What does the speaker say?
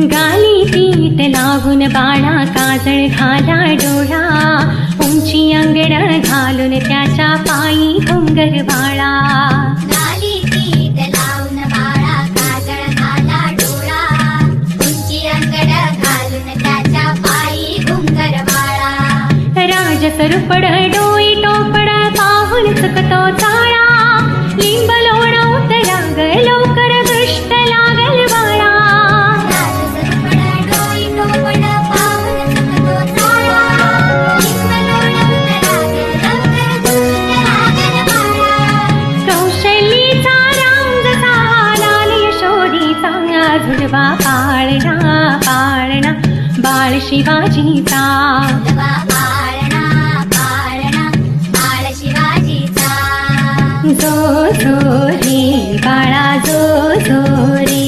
गाली पीठ लावून बाळा काजळ घाला डोळा, उंची अंगण घालून त्याच्या पायी घुंगर बाळा. गाली पीठ लावून बाळा काजळ घाला डोळा, उंची अंगण घालून त्याच्या पायी घुंगर बाळा. राजसरुपड डोई टोपड पाहून चुकतो चाळा, लिंब लोणवत राग लवकर दृष्ट लागल बाळा. राजसरुपड डोई टोपड पाहून चुकतो चाळा, लिंब लोणवत राग लवकर दृष्ट लागल बाळा. कौशलीचा रांग लाल यशोदीचा झुडवा पाळणा पाळणा बाळ शिवाजीचा. झुडवा पाळणा पाळणा बाळ शिवाजीचा. जो जो रे बाळा जो जो रे.